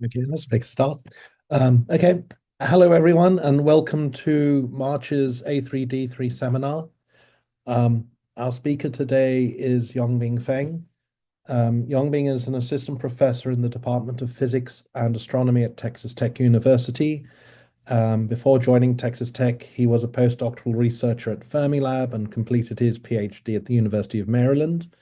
Okay, let's make a start. Okay, hello everyone, and welcome to March's A3D3 seminar. Our speaker today is Yongbing Feng. Yongbing is an assistant professor in the Department of Physics and Astronomy at Texas Tech University. Before joining Texas Tech, he was a postdoctoral researcher at Fermilab and completed his PhD at the University of Maryland.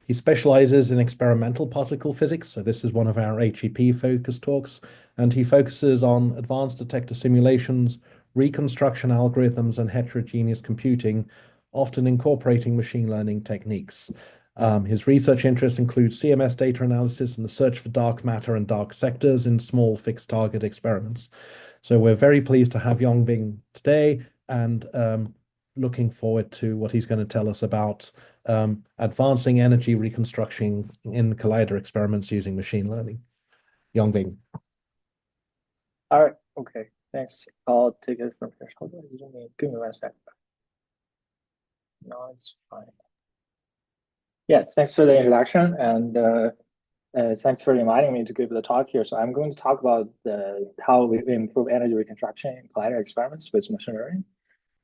He specializes in experimental particle physics, so this is one of our HEP focus talks, and he focuses on advanced detector simulations, reconstruction algorithms, and heterogeneous computing, often incorporating machine learning techniques. His research interests include CMS data analysis and the search for dark matter and dark sectors in small fixed target experiments. So we're very pleased to have Yongbing today and looking forward to what he's going to tell us about advancing energy reconstruction in collider experiments using machine learning. Yongbing. All right. Okay. Thanks. I'll take it from here. Hold on. Give me 1 second. No, it's fine. Yeah. Thanks for the introduction and thanks for inviting me to give the talk here. So I'm going to talk about how we improve energy reconstruction in collider experiments with machine learning,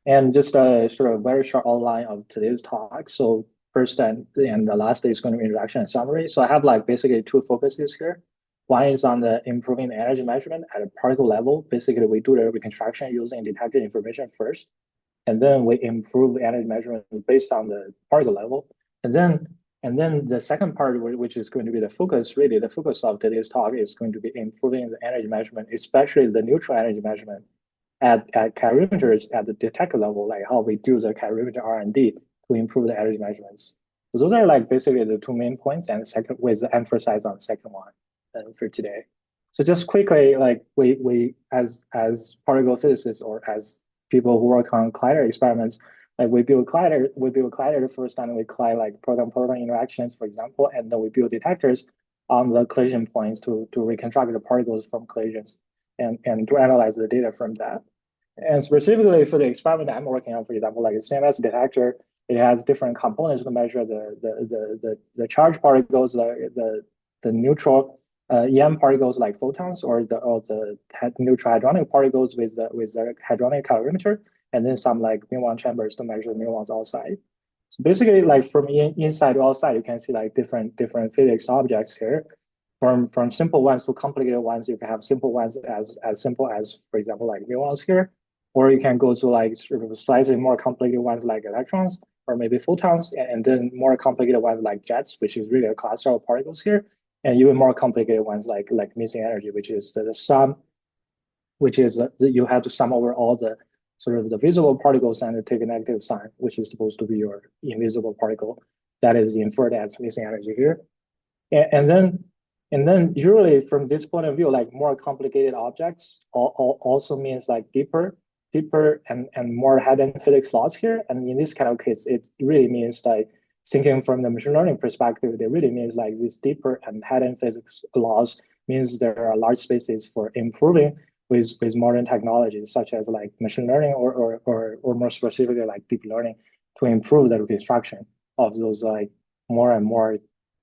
and just a sort of very short outline of today's talk. So first and the last is going to be introduction and summary. So I have like basically two focuses here. One is on the improving the energy measurement at a particle level. Basically, we do the reconstruction using detected information first, and then we improve the energy measurement based on the particle level. And then the second part, which is going to be the focus, really the focus of today's talk, is going to be improving the energy measurement, especially the neutral energy measurement at calorimeters at the detector level, like how we do the calorimeter R&D to improve the energy measurements. So those are like basically the two main points, and the second with the emphasis on the second one for today. So just quickly, like we as particle physicists or as people who work on collider experiments, like we build collider first, and we collide like proton-proton interactions, for example, and then we build detectors on the collision points to reconstruct the particles from collisions and to analyze the data from that. And specifically for the experiment I'm working on, for example, like a CMS detector, it has different components to measure the charged particles, the neutral EM particles like photons, or the neutral hadronic particles with the hadronic calorimeter, and then some like muon chambers to measure muons outside. So basically, like from inside to outside, you can see like different physics objects here. From simple ones to complicated ones, you can have simple ones as simple as, for example, like muons here, or you can go to like sort of slightly more complicated ones like electrons or maybe photons, and then more complicated ones like jets, which is really a cluster of particles here, and even more complicated ones like missing energy, which is the sum, which is you have to sum over all the sort of the visible particles and take a negative sign, which is supposed to be your invisible particle that is inferred as missing energy here. And then usually from this point of view, like more complicated objects also means like deeper and more hidden physics laws here. And in this kind of case, it really means like thinking from the machine learning perspective, it really means like these deeper and hidden physics laws means there are large spaces for improving with modern technologies such as like machine learning or more specifically like deep learning to improve the reconstruction of those like more and more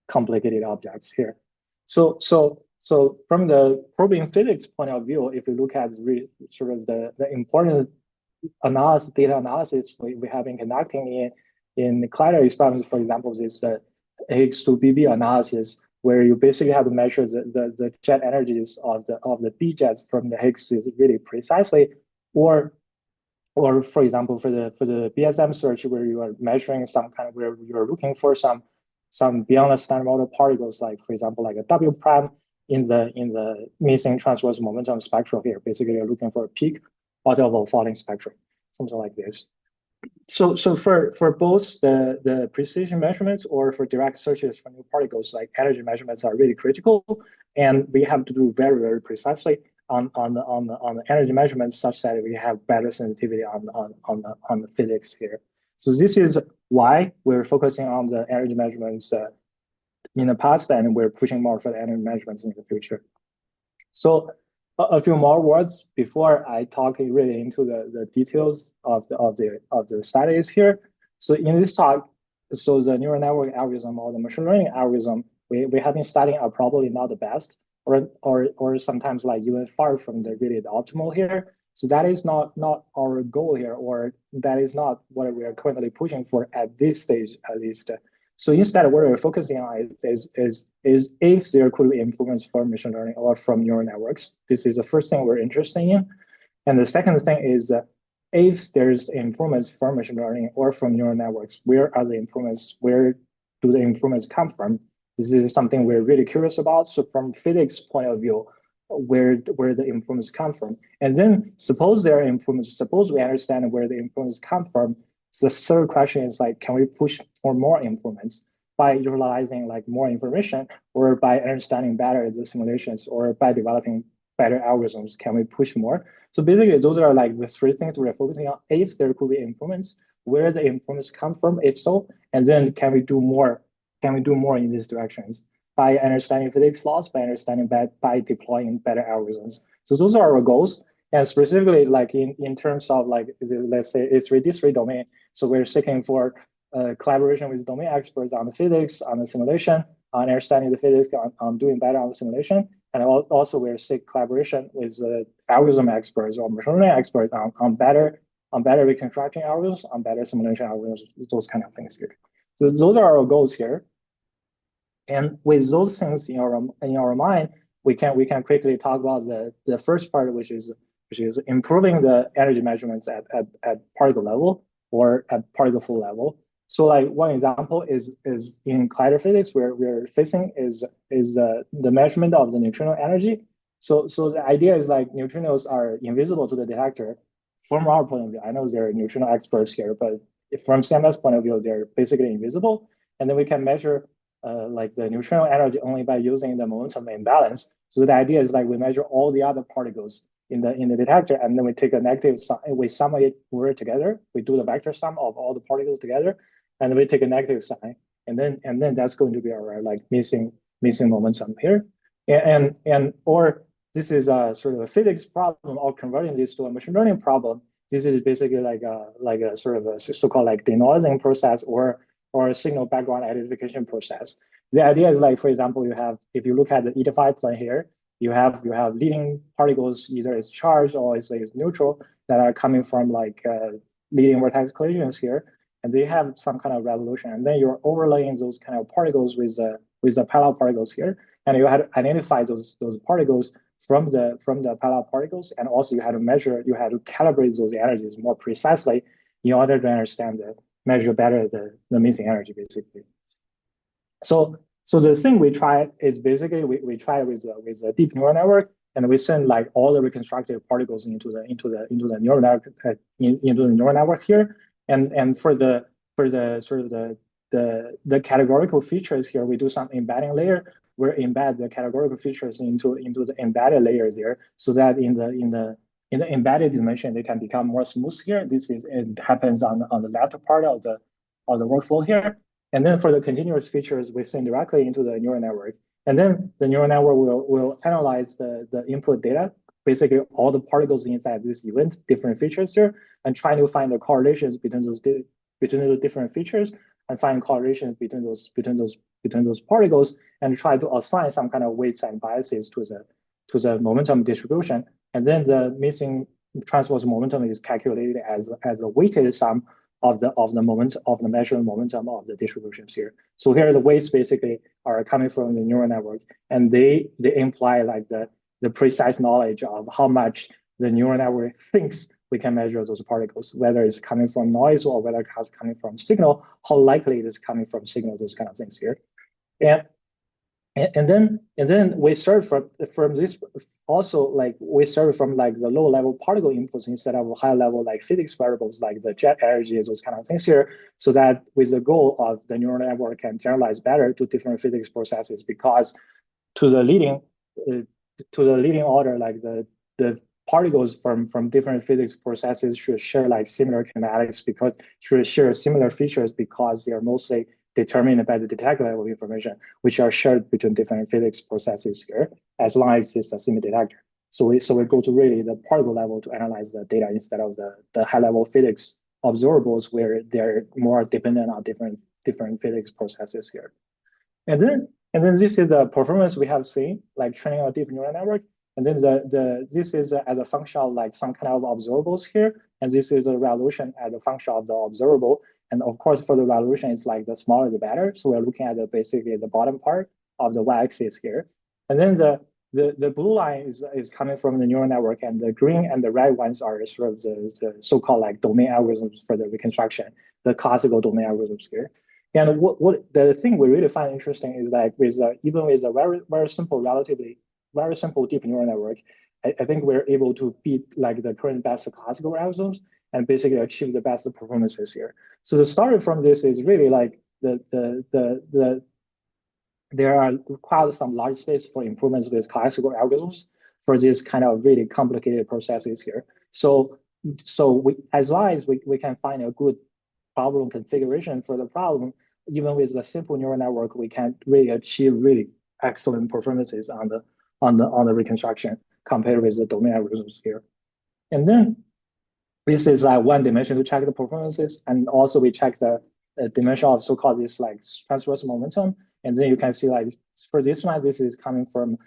complicated objects here. So from the probing physics point of view, if you look at sort of the important data analysis we have been conducting in the collider experiments, for example, this Higgs to BB analysis, where you basically have to measure the jet energies of the B jets from the Higgs really precisely, or for example, for the BSM search, where you are measuring some kind of, where you're looking for some beyond the standard model particles, like for example, like a W prime in the missing transverse momentum spectrum here. Basically, you're looking for a peak out of a falling spectrum, something like this. So for both the precision measurements or for direct searches for new particles, like energy measurements are really critical, and we have to do very precisely on the energy measurements such that we have better sensitivity on the physics here. So this is why we're focusing on the energy measurements in the past, and we're pushing more for the energy measurements in the future. So a few more words before I talk really into the details of the studies here. So in this talk, so the neural network algorithm or the machine learning algorithm we have been studying are probably not the best. or sometimes like even far from the really the optimal here. So that is not our goal here, or that is not what we are currently pushing for at this stage, at least. So instead, what we're focusing on is if there could be improvements from machine learning or from neural networks. This is the first thing we're interested in. And the second thing is if there's improvements from machine learning or from neural networks, where are the improvements? Where do the improvements come from? This is something we're really curious about. So from physics point of view, where the improvements come from. And then suppose there are improvements, suppose we understand where the improvements come from. So the third question is like, can we push for more improvements by utilizing like more information, or by understanding better the simulations, or by developing better algorithms? Can we push more? So basically, those are like the three things we're focusing on. If there could be improvements, where the improvements come from, if so, and then can we do more? Can we do more in these directions by understanding physics laws, by deploying better algorithms? So those are our goals. And specifically, like in terms of like, let's say A3D3 domain. So we're seeking for collaboration with domain experts on the physics, on the simulation, on understanding the physics, on doing better on the simulation. And also we're seeking collaboration with algorithm experts or machine learning experts on better reconstructing algorithms, on better simulation algorithms, those kind of things here. So those are our goals here. And with those things in our mind, we can quickly talk about the first part, which is improving the energy measurements at particle level or at particle flow level. So like one example is in collider physics, where we're facing is the measurement of the neutrino energy. So the idea is like neutrinos are invisible to the detector from our point of view. I know there are neutrino experts here, but from CMS point of view, they're basically invisible. And then we can measure like the neutrino energy only by using the momentum imbalance. So the idea is like we measure all the other particles in the detector, and then we take a negative sign, we sum it together. We do the vector sum of all the particles together, and then we take a negative sign, and then that's going to be our like missing momentum here. And or this is a sort of a physics problem, or converting this to a machine learning problem. This is basically like a sort of a so-called like denoising process, or a signal background identification process. The idea is like, for example, if you look at the eta phi plane here, you have leading particles, either it's charged or it's neutral, that are coming from like leading vortex collisions here, and they have some kind of revolution. And then you're overlaying those kind of particles with the parallel particles here, and you had to identify those particles from the parallel particles, and also you had to calibrate those energies more precisely in order to understand measure better the missing energy, basically. So the thing we try is basically we try with a deep neural network, and we send like all the reconstructed particles into the neural network into the neural network here, and for the sort of the categorical features here, we do some embedding layer. We embed the categorical features into the embedded layers there, so that in the embedded dimension, they can become more smooth here. It happens on the left part of the workflow here. And then for the continuous features, we send directly into the neural network. And then the neural network will analyze the input data, basically all the particles inside this event, different features here, and try to find the correlations between those different features, and find correlations between those particles, and try to assign some kind of weights and biases to the momentum distribution. And then the missing transverse momentum is calculated as a weighted sum of the measured momentum of the distributions here. So here the weights basically are coming from the neural network, and they imply like the precise knowledge of how much the neural network thinks we can measure those particles, whether it's coming from noise or whether it's coming from signal, how likely it is coming from signal, those kind of things here. And then we start from this also, like we start from like the low level particle inputs instead of high level like physics variables like the jet energy, those kind of things here, so that with the goal of the neural network can generalize better to different physics processes, because to the leading order, like the particles from different physics processes should share like similar kinematics, because should share similar features, because they are mostly determined by the detector level information, which are shared between different physics processes here, as long as it's a semi-detector. So we go to really the particle level to analyze the data instead of the high level physics observables, where they're more dependent on different physics processes here. And And then this is the performance we have seen, like training a deep neural network. And then this is as a function of like some kind of observables here. And this is a resolution as a function of the observable. And of course, for the resolution, it's like the smaller the better. So we're looking at basically the bottom part of the y-axis here. And then the blue line is coming from the neural network, and the green and the red ones are sort of the so-called like domain algorithms for the reconstruction, the classical domain algorithms here. And what the thing we really find interesting is that with even with a very simple, relatively very simple deep neural network, I think we're able to beat like the current best classical algorithms and basically achieve the best performances here. So the starting from this is really like there are quite some large space for improvements with classical algorithms for this kind of really complicated processes here. So as long as we can find a good problem configuration for the problem, even with the simple neural network, we can really achieve really excellent performances on the reconstruction compared with the domain algorithms here. And then this is one dimension to check the performances, and also we check the dimension of so-called this like transverse momentum. And then you can see like for this one, this is coming from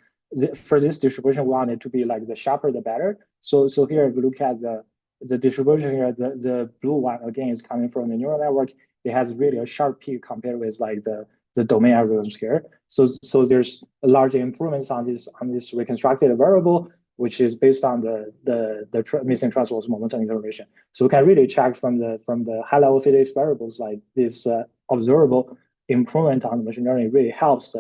for this distribution, we want it to be like the sharper the better. So here if we look at the distribution here, the blue one again is coming from the neural network. It has really a sharp peak compared with like the domain algorithms here. So there's large improvements on this reconstructed variable, which is based on the missing transverse momentum information. So we can really check from the high level physics variables like this observable improvement on the machine learning really helps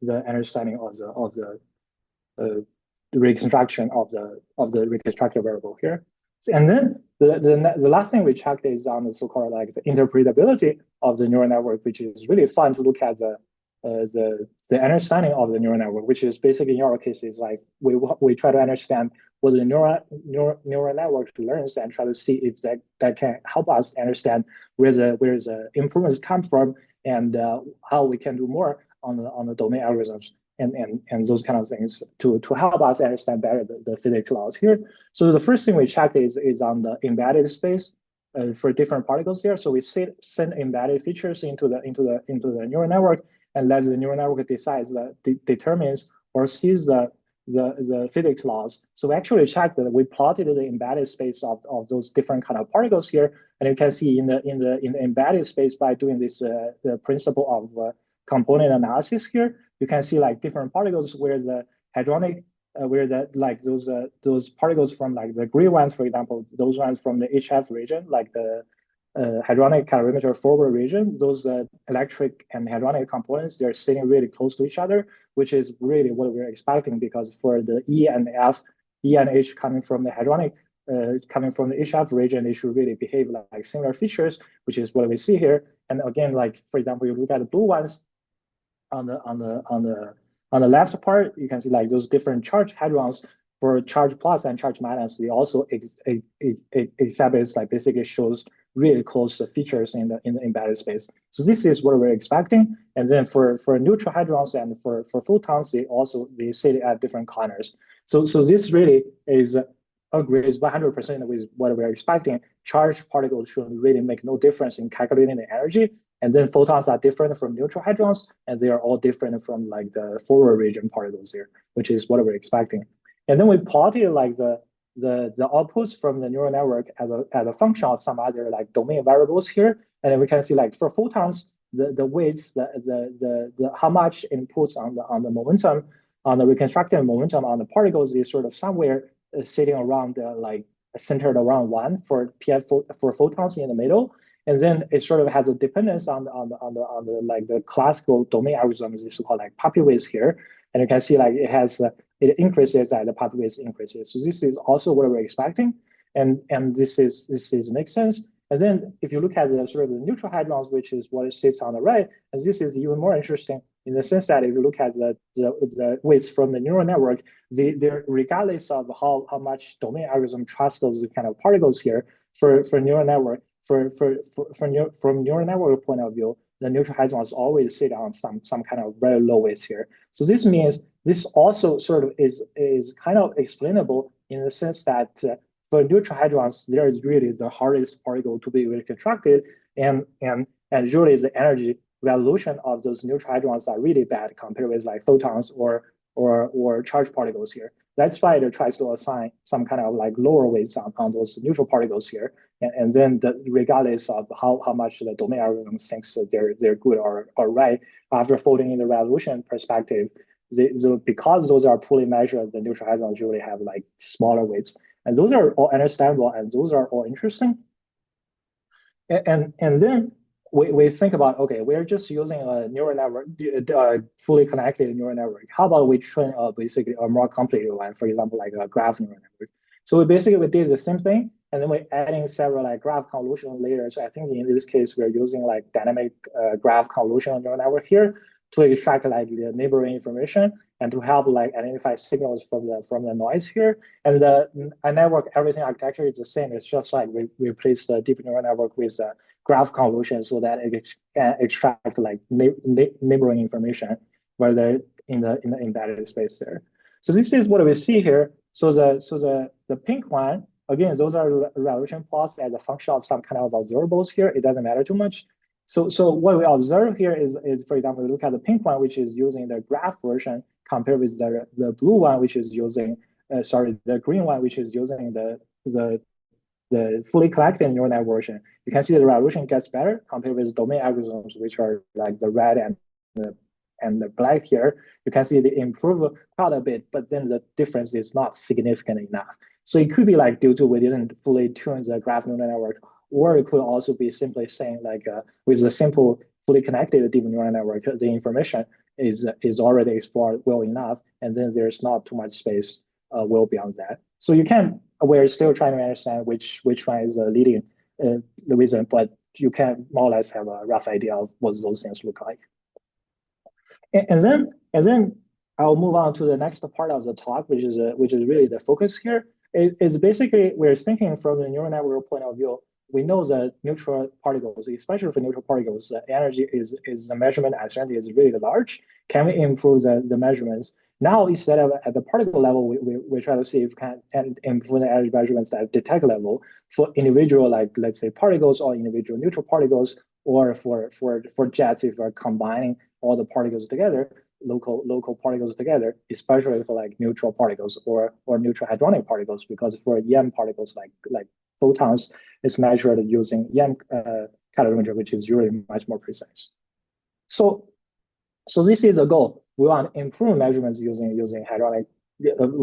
the understanding of the reconstruction of the reconstructed variable here. And then the last thing we checked is on the so-called like the interpretability of the neural network, which is really fun to look at the understanding of the neural network, which is basically in our case is like we try to understand what the neural network learns and try to see if that can help us understand where the improvements come from and how we can do more on the domain algorithms and those kind of things to help us understand better the physics laws here. So the first thing we checked is on the embedded space for different particles there. So we send embedded features into the neural network and let the neural network determines or sees the physics laws. So we actually checked that we plotted the embedded space of those different kind of particles here, and you can see in the embedded space by doing this the principle of component analysis here, you can see like different particles where the hadronic where like those particles from like the green ones, for example, those ones from the HF region, like the hadronic calorimeter forward region, those electric and hadronic components, they're sitting really close to each other, which is really what we're expecting, because for the E and F, E and H coming from the hadronic, coming from the HF region, they should really behave like similar features, which is what we see here. And again, like for example, you look at the blue ones on the left part, you can see like those different charge hadrons for charge plus and charge minus. They also exhibits like basically shows really close features in the embedded space. So this is what we're expecting. And then for neutral hadrons and for photons, they sit at different corners. So this really agrees 100% with what we're expecting. Charged particles should really make no difference in calculating the energy. And then photons are different from neutral hadrons, and they are all different from like the forward region particles here, which is what we're expecting. And then we plotted like the outputs from the neural network as a function of some other like domain variables here. And then we can see like for photons, the weights, the how much inputs on the momentum, on the reconstructed momentum on the particles is sort of somewhere sitting around like centered around 1 for for photons in the middle. And then it sort of has a dependence on the like the classical domain algorithms, this so-called like puppy width here. And you can see like it increases as the puppy width increases. So this is also what we're expecting, and this makes sense. And then if you look at the sort of the neutral hadrons, which is what it sits on the right, and this is even more interesting in the sense that if you look at the weights from the neural network, they're regardless of how much domain algorithm trusts those kind of particles here for neural network. From neural network point of view, the neutral hadrons always sit on some kind of very low weights here. So this means this also sort of is kind of explainable in the sense that for neutral hadrons, there is really the hardest particle to be reconstructed, and usually the energy resolution of those neutral hadrons are really bad compared with like photons or charged particles here. That's why it tries to assign some kind of like lower weights on those neutral particles here. And then regardless of how much the domain algorithm thinks that they're good or right, after folding in the resolution perspective, because those are poorly measured, the neutral hadrons usually have like smaller weights. And those are all understandable and those are all interesting. And then we think about, okay, we're just using a neural network, fully connected neural network. How about we train basically a more complicated one, for example, like a graph neural network. So we did the same thing, and then we're adding several like graph convolution layers. I think in this case, we're using like dynamic graph convolution neural network here to extract like the neighboring information and to help like identify signals from the noise here. And the network everything architecture is the same. It's just like we replace the deep neural network with graph convolution so that it can extract like neighboring information where they're in the embedded space there. So this is what we see here. So the pink one, again, those are resolution plots as a function of some kind of observables here. It doesn't matter too much. So what we observe here is for example, look at the pink one, which is using the graph version compared with the blue one, which is using the green one, which is using the fully collected neural net version. You can see the resolution gets better compared with domain algorithms, which are like the red and the black here. You can see they improve quite a bit, but then the difference is not significant enough. So it could be like due to we didn't fully tune the graph neural network, or it could also be simply saying like with a simple fully connected deep neural network, the information is already explored well enough, and then there's not too much space well beyond that. So we're still trying to understand which one is leading the reason, but you can more or less have a rough idea of what those things look like. And then I'll move on to the next part of the talk, which is really the focus here. Is basically we're thinking from the neural network point of view. We know that neutral particles, especially for neutral particles, the energy is the measurement uncertainty is really large. Can we improve the measurements? Now, instead of at the particle level, we try to see if we can improve the energy measurements at detect level for individual, like let's say particles or individual neutral particles, or for jets if we're combining all the particles together, local particles together, especially for like neutral particles or neutral hadronic particles, because for EM particles like photons, it's measured using EM calorimeter, which is really much more precise. So this is the goal. We want to improve measurements using hadronic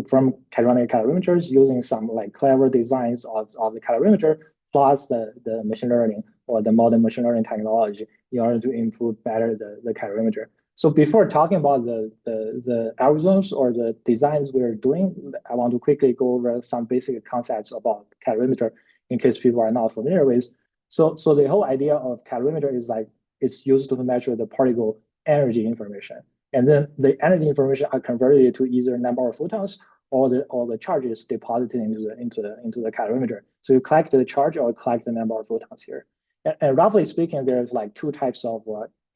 from hadronic calorimeters, using some like clever designs of the calorimeter plus the machine learning or the modern machine learning technology in order to improve better the calorimeter. So before talking about the algorithms or the designs we're doing, I want to quickly go over some basic concepts about calorimeter in case people are not familiar with. So the whole idea of calorimeter is like it's used to measure the particle energy information. And then the energy information are converted to either number of photons or the charges deposited into the calorimeter. So you collect the charge or collect the number of photons here. And roughly speaking, there's like two types of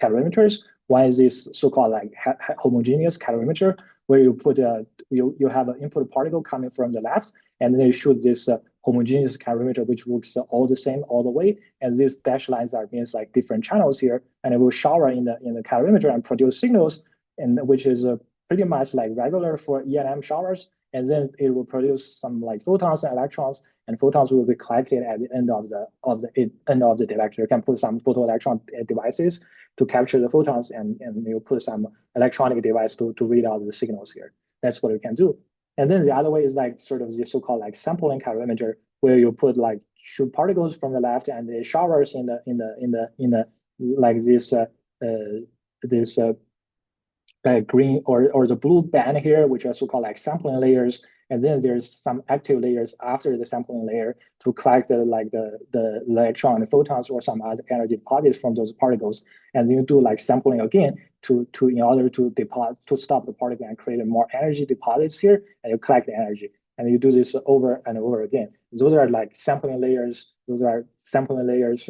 calorimeters. One is this so-called like homogeneous calorimeter, where you put you have an input particle coming from the left, and then you shoot this homogeneous calorimeter, which looks all the same all the way. And these dashed lines means like different channels here, and it will shower in the calorimeter and produce signals, and which is pretty much like regular for E&M showers. And then it will produce some like photons and electrons, and photons will be collected at the end of the detector. You can put some photoelectron devices to capture the photons, and you put some electronic device to read out the signals here. That's what you can do. And then the other way is like sort of the so-called like sampling calorimeter, where you put like shoot particles from the left and it showers in the like this green or the blue band here, which are so-called like sampling layers. And then there's some active layers after the sampling layer to collect the electron and photons or some other energy deposits from those particles. And then you do like sampling again in order to stop the particle and create more energy deposits here, and you collect the energy. And you do this over and over again. Those are like sampling layers. Those are sampling layers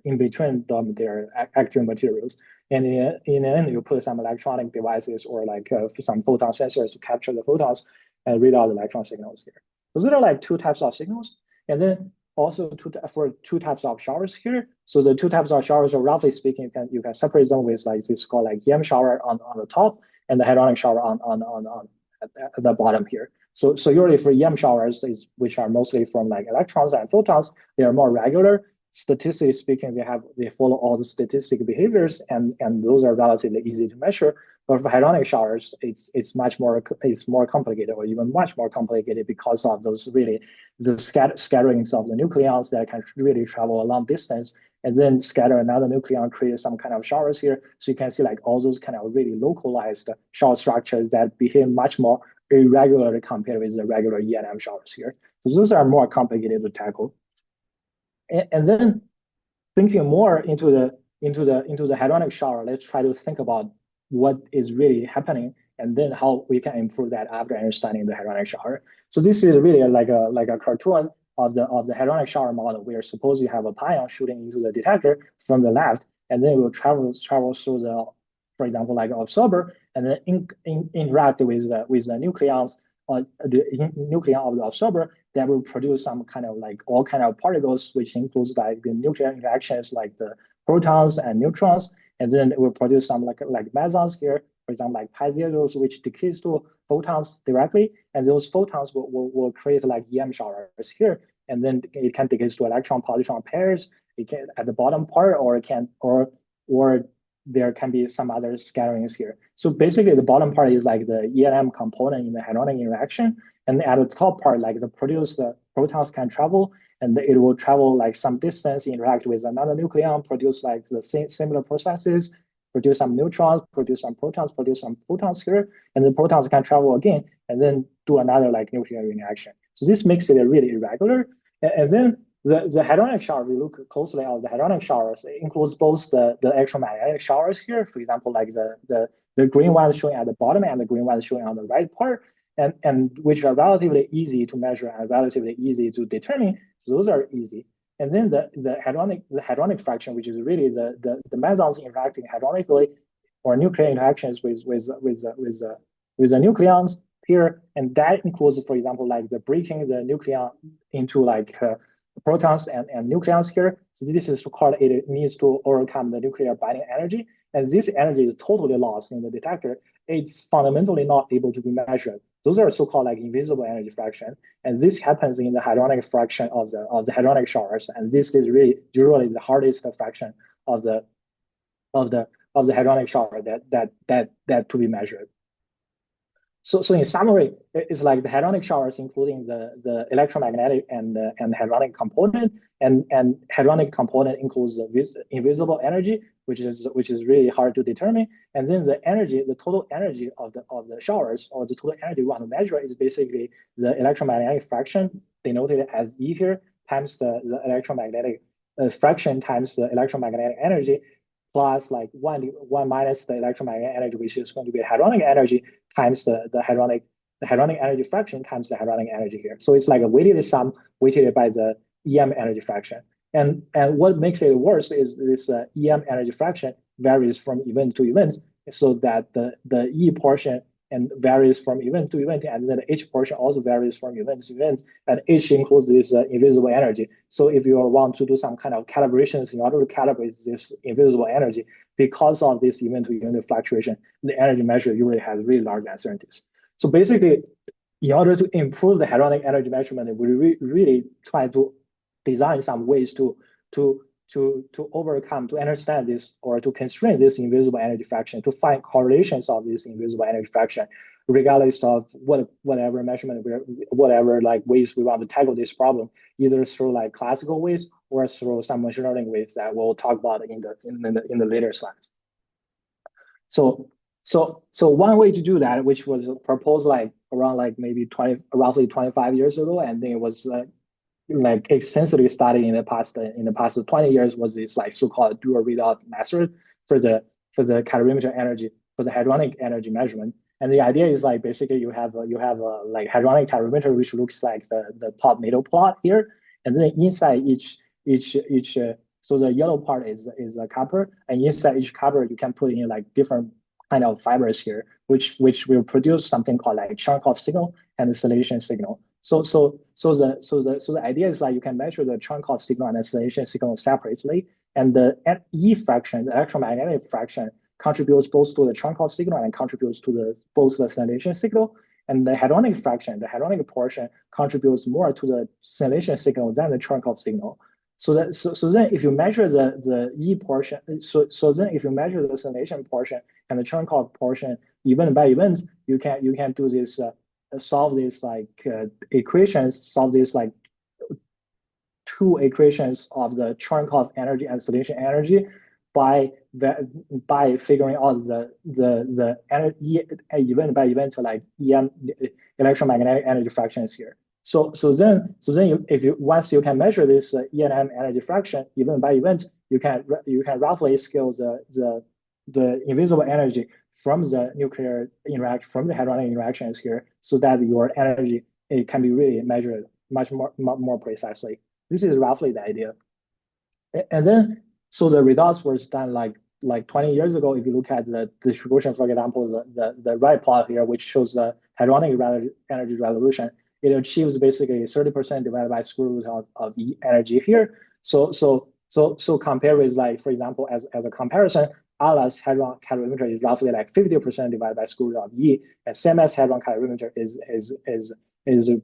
in between their active materials. And in the end, you put some electronic devices or like some photon sensors to capture the photons and read out the electron signals here. Those are like two types of signals. And then also for two types of showers here. So the two types of showers are roughly speaking, you can separate them with like this called like EM shower on the top and the hadronic shower on at the bottom here. So usually for EM showers, which are mostly from like electrons and photons, they are more regular. Statistically speaking, they follow all the statistic behaviors, and those are relatively easy to measure. But for hadronic showers, it's more complicated, or even much more complicated, because of those really the scatterings of the nucleons that can really travel a long distance and then scatter another nucleon, create some kind of showers here. So you can see like all those kind of really localized shower structures that behave much more irregularly compared with the regular E&M showers here. So those are more complicated to tackle. And then thinking more into the hadronic shower, let's try to think about what is really happening and then how we can improve that after understanding the hadronic shower. So this is really like a cartoon of the hadronic shower model, where suppose you have a pion shooting into the detector from the left, and then it will travel through the, for example, like an absorber, and then interact with the nucleons, the nucleon of the absorber, that will produce some kind of like all kind of particles, which includes like the nuclear interactions like the protons and neutrons, and then it will produce some like mesons here, for example, like pi zeros, which decays to photons directly, and those photons will create like EM showers here, and then it can decay to electron-positron pairs. It can at the bottom part, or there can be some other scatterings here. So basically, the bottom part is like the E&M component in the hadronic interaction, and at the top part, like the produced protons can travel, and it will travel like some distance, interact with another nucleon, produce like the same similar processes, produce some neutrons, produce some protons, produce some photons here, and the protons can travel again, and then do another like nuclear reaction. So this makes it really irregular. And then the hadronic shower, we look closely at the hadronic showers. It includes both the electromagnetic showers here, for example, like the green ones showing at the bottom and the green ones showing on the right part, and which are relatively easy to measure and relatively easy to determine. So those are easy. And then the hadronic fraction, which is really the mesons interacting hadronically, or nuclear interactions with the nucleons here, and that includes, for example, like the breaking the nucleon into like protons and nucleons here. So this is called, it needs to overcome the nuclear binding energy, and this energy is totally lost in the detector. It's fundamentally not able to be measured. Those are so-called like invisible energy fraction, and this happens in the hadronic fraction of the hadronic showers, and this is really usually the hardest fraction of the hadronic shower that to be measured. So in summary, it's like the hadronic showers, including the electromagnetic and hadronic component, and hadronic component includes the invisible energy, which is really hard to determine. And then the energy, the total energy of the showers, or the total energy we want to measure, is basically the electromagnetic fraction, denoted as E here, times the electromagnetic fraction times the electromagnetic energy, plus like one minus the electromagnetic energy, which is going to be hadronic energy, times the hadronic energy fraction times the hadronic energy here. So it's like a weighted sum weighted by the EM energy fraction. And what makes it worse is this EM energy fraction varies from event to event, so that the E portion and varies from event to event, and then the H portion also varies from event to event, and H includes this invisible energy. So if you want to do some kind of calibrations in order to calibrate this invisible energy, because of this event to event fluctuation, the energy measure usually has really large uncertainties. So basically, in order to improve the hadronic energy measurement, we really try to design some ways to overcome, to understand this, or to constrain this invisible energy fraction, to find correlations of this invisible energy fraction, regardless of whatever measurement, whatever like ways we want to tackle this problem, either through like classical ways or through some machine learning ways that we'll talk about in the later slides. So one way to do that, which was proposed like around like maybe roughly 25 years ago, and then it was like extensively studied in the past 20 years, was this like so-called dual readout method for the calorimeter energy, for the hadronic energy measurement. And the idea is like basically you have a like hadronic calorimeter, which looks like the top middle plot here, and then inside each so the yellow part is a copper, and inside each copper you can put in like different kind of fibers here, which will produce something called like Cherenkov signal and the scintillation signal. So the idea is like you can measure the Cherenkov signal and scintillation signal separately, and the E fraction, the electromagnetic fraction, contributes both to the Cherenkov signal and contributes to both the scintillation signal. And the hadronic fraction, the hadronic portion, contributes more to the scintillation signal than the Cherenkov signal. So then if you measure the E portion, so then if you measure the scintillation portion and the Cherenkov portion event by event, you can do this solve these equations, solve these like two equations of the Cherenkov energy and scintillation energy by figuring out the energy event by event like EM electromagnetic energy fractions here. So then once you can measure this E and M energy fraction event by event, you can roughly scale the invisible energy from the nuclear interaction, from the hadronic interactions here, so that your energy it can be really measured much more precisely. This is roughly the idea. And then, so the results was done like 20 years ago. If you look at the distribution, for example, the right plot here, which shows the hadronic energy resolution, it achieves basically 30% divided by square root of E energy here. So compare with like, for example, as a comparison, ALA's hadron calorimeter is roughly like 50% divided by square root of E, and CMS hadron calorimeter is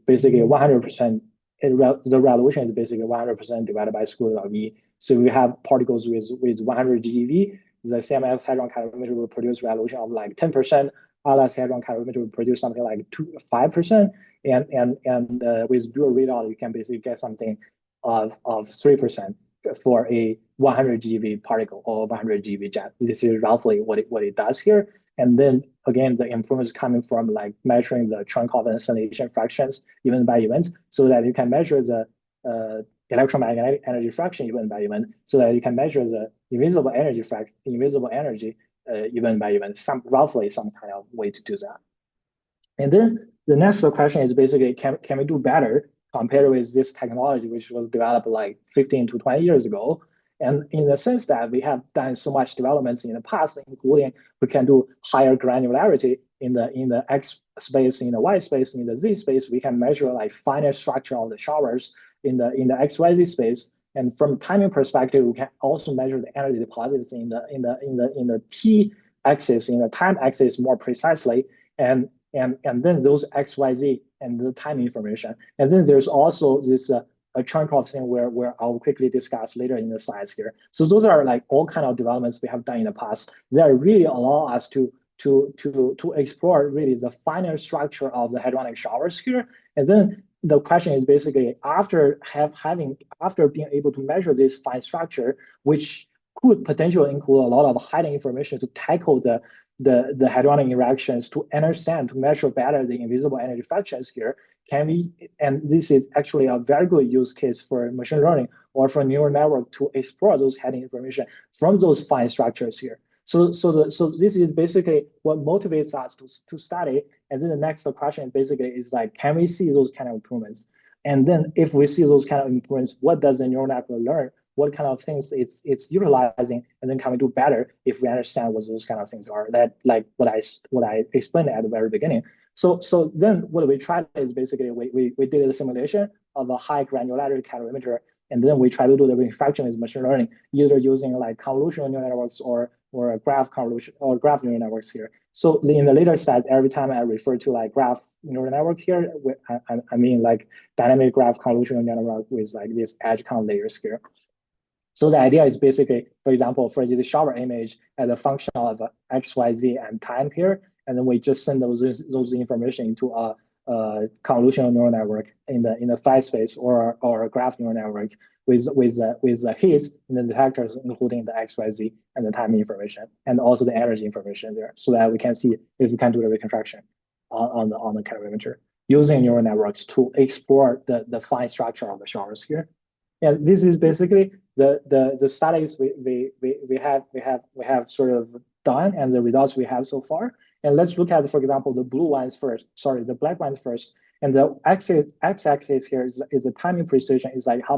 basically 100%. The resolution is basically 100% divided by square root of E. So we have particles with 100 GeV. The CMS hadron calorimeter will produce resolution of like 10%. ALA's hadron calorimeter will produce something like 5%. And with dual readout, you can basically get something of 3% for a 100 GeV particle or 100 GeV jet. This is roughly what it does here. And then again, the improvements coming from like measuring the Cherenkov and scintillation fractions event by event, so that you can measure the electromagnetic energy fraction event by event, so that you can measure the invisible energy event by event. Roughly some kind of way to do that. And then the next question is basically, can we do better compared with this technology, which was developed like 15 to 20 years ago? And in the sense that we have done so much developments in the past, including we can do higher granularity in the X space, in the Y space, in the Z space. We can measure like finer structure of the showers in the XYZ space. And from timing perspective, we can also measure the energy deposits in the T axis, in the time axis more precisely. And then those XYZ and the time information. And then there's also this a Cherenkov thing where I'll quickly discuss later in the slides here. So those are like all kind of developments we have done in the past that really allow us to explore really the finer structure of the hadronic showers here. And then the question is basically after being able to measure this fine structure, which could potentially include a lot of hidden information to tackle the hadronic interactions, to understand, to measure better the invisible energy fractions here, can we, and this is actually a very good use case for machine learning or for neural network to explore those hidden information from those fine structures here. So this is basically what motivates us to study. And then the next question basically is like, can we see those kind of improvements? And then if we see those kind of improvements, what does the neural network learn? What kind of things it's utilizing, and then can we do better if we understand what those kind of things are? That like what I explained at the very beginning. So then what we tried is basically we did a simulation of a high granularity calorimeter, and then we try to do the reconstruction with machine learning, either using like convolutional neural networks or graph convolution or graph neural networks here. So in the later slides, every time I refer to like graph neural network here, I mean like dynamic graph convolutional neural network with like these edge count layers here. So the idea is basically, for example, for the shower image as a function of X, Y, Z and time here, and then we just send those information into a convolutional neural network in the phi space or a graph neural network with the hits and the detectors, including the X, Y, Z and the time information and also the energy information there, so that we can see if we can do the reconstruction on the calorimeter using neural networks to explore the fine structure of the showers here. And this is basically the studies we have sort of done and the results we have so far. And let's look at, for example, the blue ones first. Sorry, the black ones first. And the x-axis here is the timing precision. Is like how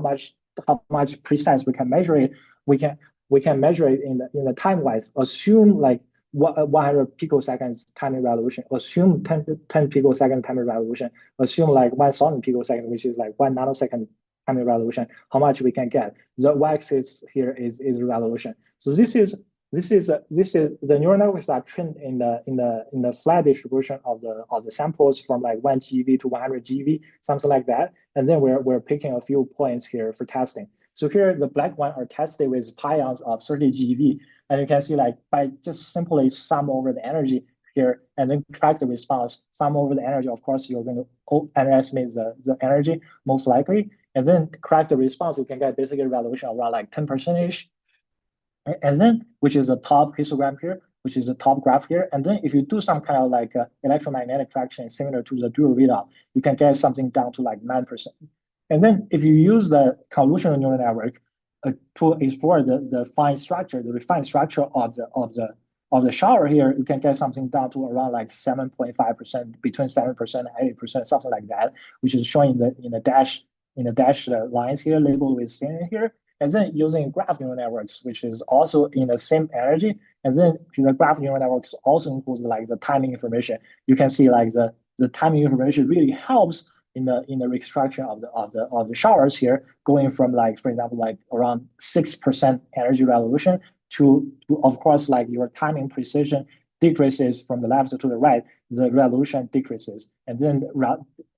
much precise we can measure it. We can measure it in the time wise. Assume like 100 picoseconds timing resolution, assume 10 picosecond timing resolution, assume like 1,000 picoseconds, which is like 1 nanosecond timing resolution, how much we can get. The y-axis here is resolution. So this is the neural networks are trained in the flat distribution of the samples from like 1 GeV to 100 GeV, something like that. And then we're picking a few points here for testing. So here the black one are tested with pions of 30 GeV. And you can see like by just simply sum over the energy here and then track the response, sum over the energy, of course, you're going to underestimate the energy most likely. And then correct the response, you can get basically a resolution around like 10%-ish. And then, which is the top histogram here, which is the top graph here. And then if you do some kind of like electromagnetic traction similar to the dual readout, you can get something down to like 9%. And then if you use the convolutional neural network to explore the fine structure, the refined structure of the shower here, you can get something down to around like 7.5%, between 7% and 8%, something like that, which is showing in the dashed lines here, labeled with CNN here. And then using graph neural networks, which is also in the same energy. And then the graph neural networks also includes like the timing information. You can see like the timing information really helps in the reconstruction of the showers here, going from like, for example, like around 6% energy resolution to of course like your timing precision decreases from the left to the right, the resolution decreases. And then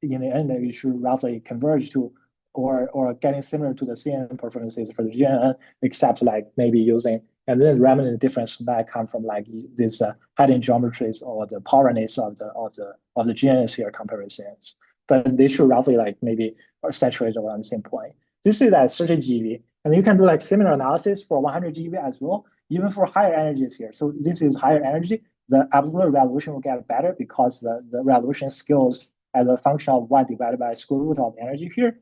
in the end, it should roughly converge to or getting similar to the CNN performances for the GNN, except like maybe using, and then remnant difference might come from like this hidden geometries or the powerness of the GNNs here comparisons. But they should roughly like maybe saturate around the same point. This is at 30 GeV, and you can do like similar analysis for 100 GeV as well, even for higher energies here. So this is higher energy. The absolute resolution will get better because the resolution scales as a function of 1 divided by square root of energy here.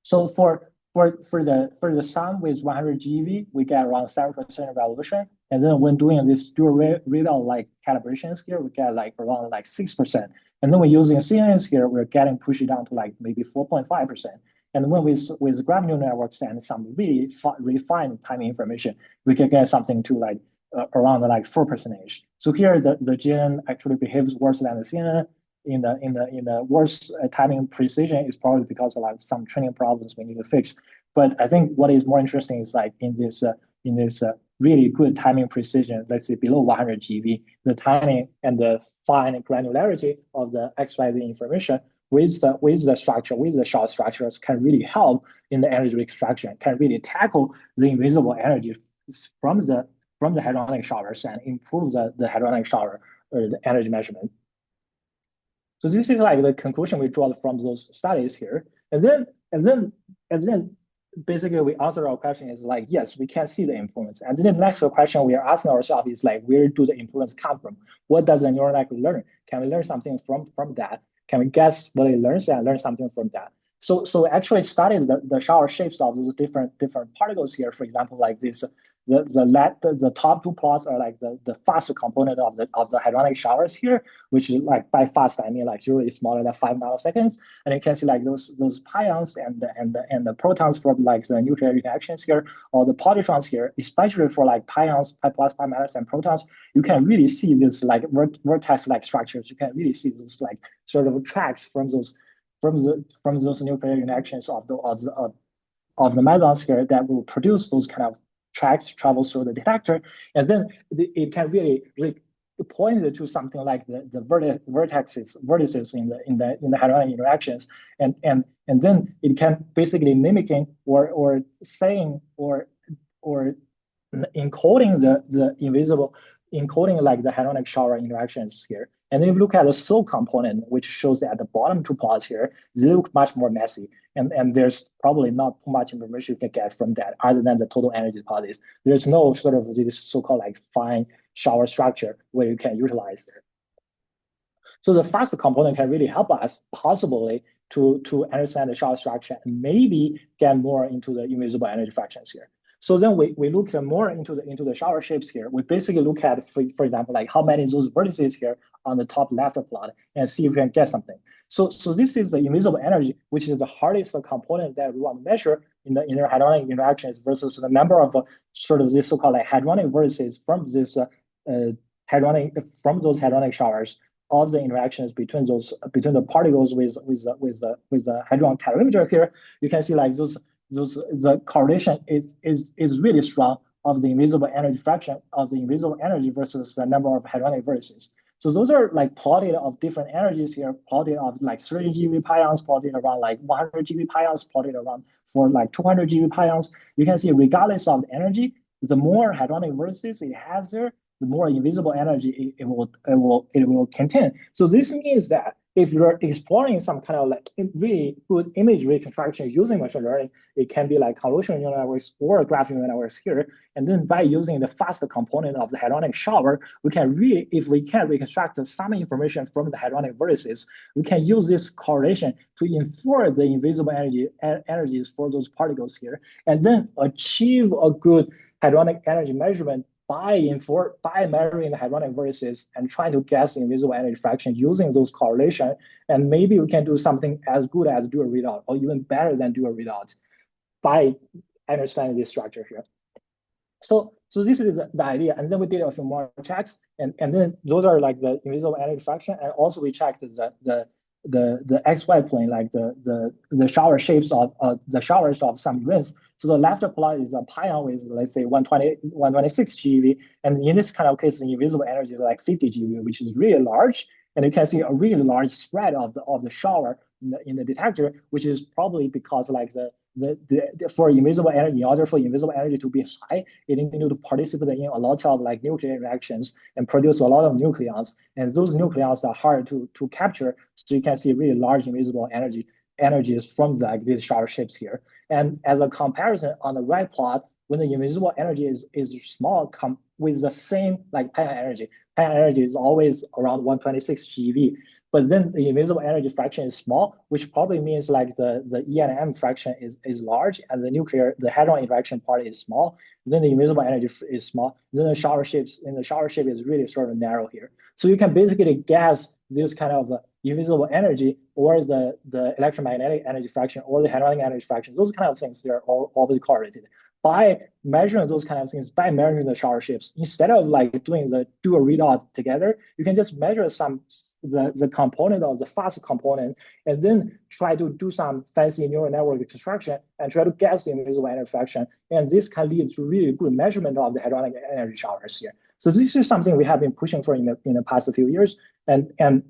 So for the sum with 100 GeV, we get around 7% resolution. And then when doing this dual readout like calibrations here, we get like around like 6%. And then we're using CNNs here, we're getting pushed down to like maybe 4.5%. And when with graph neural networks and some really refined timing information, we can get something to like around like 4%. So here the GNN actually behaves worse than the CNN. In the worse timing precision is probably because of like some training problems we need to fix. But I think what is more interesting is like in this really good timing precision, let's say below 100 GeV, the timing and the fine granularity of the XYZ information with the structure, with the short structures can really help in the energy extraction, can really tackle the invisible energy from the hadronic showers and improve the hadronic shower or the energy measurement. So this is like the conclusion we draw from those studies here. And then basically we answer our question is like, yes, we can see the improvements. And then the next question we are asking ourselves is like, where do the improvements come from? What does the neural network learn? Can we learn something from that? Can we guess what it learns and learn something from that? So actually studied the shower shapes of those different particles here. For example, like this, the top two plots are like the fast component of the hadronic showers here, which is like by fast I mean like usually smaller than 5 nanoseconds. And you can see like those pions and the protons from like the nuclear reactions here, or the positrons here, especially for like pions, pi plus, pi minus, and protons, you can really see this like vortex-like structures. You can really see those like sort of tracks from those nuclear reactions of the mesons here that will produce those kind of tracks travel through the detector, and then it can really point to something like the vertices in the hadronic interactions, and then it can basically mimicking or saying or encoding the invisible, encoding like the hadronic shower interactions here. And if you look at the slope component, which shows at the bottom two plots here, they look much more messy. And there's probably not too much information you can get from that other than the total energy deposits. There's no sort of this so-called like fine shower structure where you can utilize it. So the fast component can really help us possibly to understand the shower structure and maybe get more into the invisible energy fractions here. So then we look more into the shower shapes here. We basically look at, for example, like how many of those vertices here on the top left plot and see if we can get something. So this is the invisible energy, which is the hardest component that we want to measure in the interhadronic interactions versus the number of sort of this so-called like hadronic vertices from this hadronic from those hadronic showers of the interactions between the particles with the hadron calorimeter here, you can see like the correlation is really strong of the invisible energy fraction of the invisible energy versus the number of hadronic vertices. So those are like plotted of different energies here, plotted of like 30 GeV pions, plotted around like 100 GeV pions, plotted around for like 200 GeV pions. You can see regardless of the energy, the more hadronic vertices it has there, the more invisible energy it will contain. So this means that if you're exploring some kind of like really good image reconstruction using machine learning, it can be like convolutional neural networks or graph neural networks here. And then by using the fast component of the hadronic shower, we can really, if we can reconstruct some information from the hadronic vertices, we can use this correlation to infer the invisible energies for those particles here, and then achieve a good hadronic energy measurement by measuring the hadronic vertices and trying to guess the invisible energy fraction using those correlation. And maybe we can do something as good as dual readout or even better than dual readout by understanding this structure here. So this is the idea. And then we did a few more checks, and then those are like the invisible energy fraction. And also we checked the XY plane, like the shower shapes of the showers of some events. So the left plot is a pion with, let's say, 126 GeV. And in this kind of case, the invisible energy is like 50 GeV, which is really large. And you can see a really large spread of the shower in the detector, which is probably because like for invisible energy, in order for invisible energy to be high, it needs to participate in a lot of like nuclear reactions and produce a lot of nucleons. And those nucleons are hard to capture. So you can see really large invisible energies from like these shower shapes here. And as a comparison on the right plot, when the invisible energy is small, with the same like pion energy is always around 126 GeV. But then the invisible energy fraction is small, which probably means like the E and M fraction is large, and the hadron interaction part is small. Then the invisible energy is small. Then the shower shape is really sort of narrow here. So you can basically guess this kind of invisible energy or the electromagnetic energy fraction or the hadronic energy fraction. Those kind of things, they're all obviously correlated. By measuring those kind of things, by measuring the shower shapes, instead of like doing the dual readout together, you can just measure the component of the fast component and then try to do some fancy neural network construction and try to guess the invisible energy fraction. And this can lead to really good measurement of the hadronic energy showers here. So this is something we have been pushing for in the past few years. And then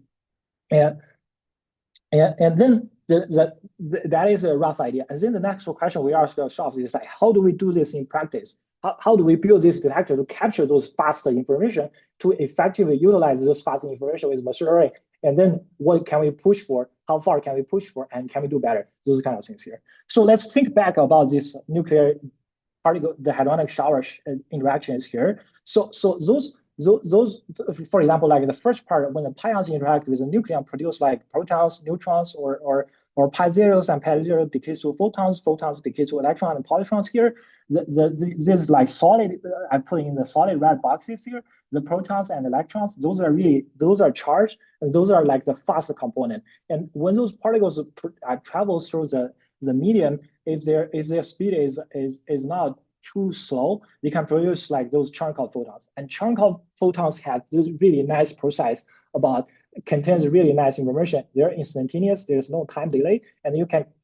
that is a rough idea. And then the next question we ask ourselves is like, how do we do this in practice? How do we build this detector to capture those fast information, to effectively utilize those fast information with machine learning? And then what can we push for? How far can we push for? And can we do better? Those kind of things here. So let's think back about this nuclear particle, the hadronic shower interactions here. So those, for example, like the first part, when the pions interact with the nucleon, produce like protons, neutrons, or pi zeros, and pi zero decays to photons decay to electrons and positrons here. This like solid, I put in the solid red boxes here. The protons and electrons, those are charged, and those are like the fast component. And when those particles travel through the medium, if their speed is not too slow, they can produce like those Cherenkov photons. And Cherenkov photons have this really nice process contains really nice information. They're instantaneous. There's no time delay. And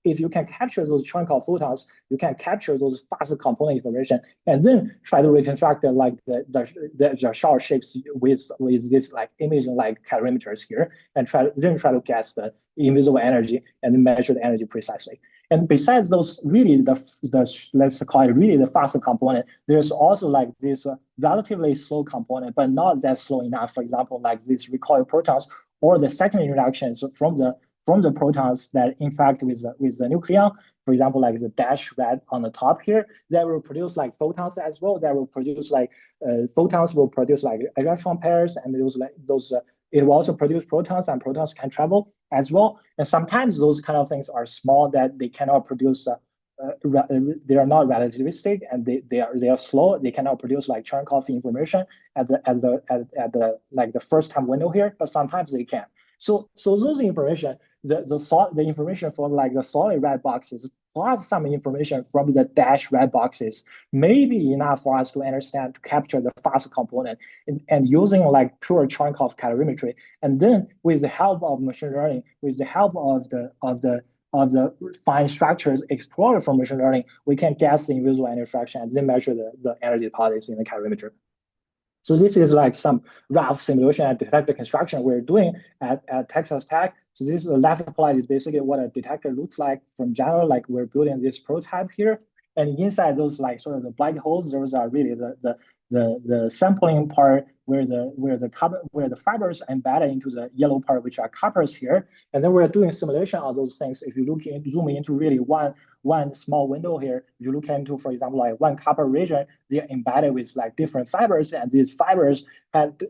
if you can capture those Cherenkov photons, you can capture those fast component information and then try to reconstruct the shower shapes with this like imaging like calorimeters here, and try to guess the invisible energy and then measure the energy precisely. And besides those, really let's call it really the fast component, there's also like this relatively slow component, but not that slow enough. For example, like these recoil protons or the secondary interactions from the protons that interact with the nucleon. For example, like the dash red on the top here, that will produce like photons as well. That will produce like photons will produce like electron pairs, and it will also produce protons, and protons can travel as well. And sometimes those kind of things are small that they cannot produce. They are not relativistic, and they are slow. They cannot produce like Cherenkov information at the like the first time window here, but sometimes they can. So those information, the information from like the solid red boxes plus some information from the dash red boxes may be enough for us to understand, to capture the fast component and using like pure Cherenkov calorimetry. And then with the help of machine learning, with the help of the fine structures explored from machine learning, we can guess the invisible energy fraction and then measure the energy deposits in the calorimeter. So this is like some rough simulation and detector construction we're doing at Texas Tech. So this is the left plot is basically what a detector looks like from general, like we're building this prototype here. And inside those like sort of the black holes, those are really the sampling part where the fibers are embedded into the yellow part, which are coppers here. And then we're doing simulation of those things. If you zoom into really one small window here, you look into, for example, like one copper region, they're embedded with like different fibers, and these fibers had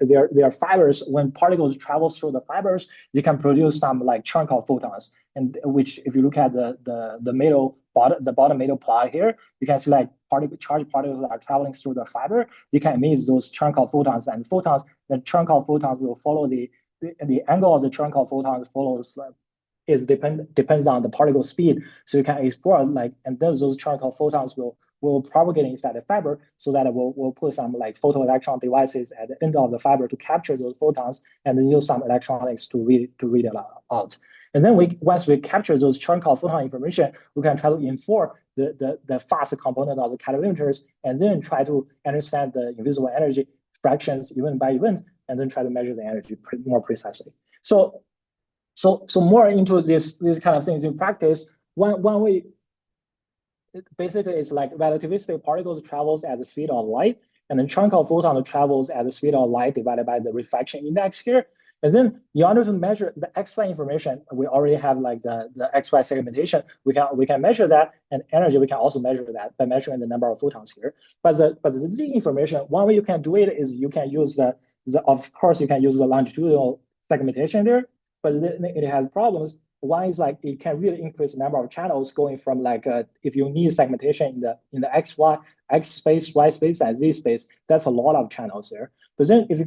their fibers, when particles travel through the fibers, they can produce some like chunk of photons. And which, if you look at the bottom middle plot here, you can see like charged particles are traveling through the fiber. You can emit those chunk of photons, and the chunk of photons will follow the angle of the chunk of photons follows depends on the particle speed. So you can explore like, and those chunk of photons will propagate inside the fiber, so that we'll put some like photoelectron devices at the end of the fiber to capture those photons, and then use some electronics to read it out. And then once we capture those chunk of photon information, we can try to infer the fast component of the calorimeters, and then try to understand the invisible energy fractions event by event, and then try to measure the energy more precisely. So more into this kind of things in practice. One way, basically, it's like relativistic particles travels at the speed of light, and then chunk of photon travels at the speed of light divided by the reflection index here. And then in order to measure the XY information, we already have like the XY segmentation. We can measure that, and energy we can also measure that by measuring the number of photons here. But the Z information, one way you can do it is you can use of course you can use the longitudinal segmentation there, but it has problems. One is like it can really increase the number of channels going from like if you need segmentation in the X space, Y space, and Z space, that's a lot of channels there. But then if we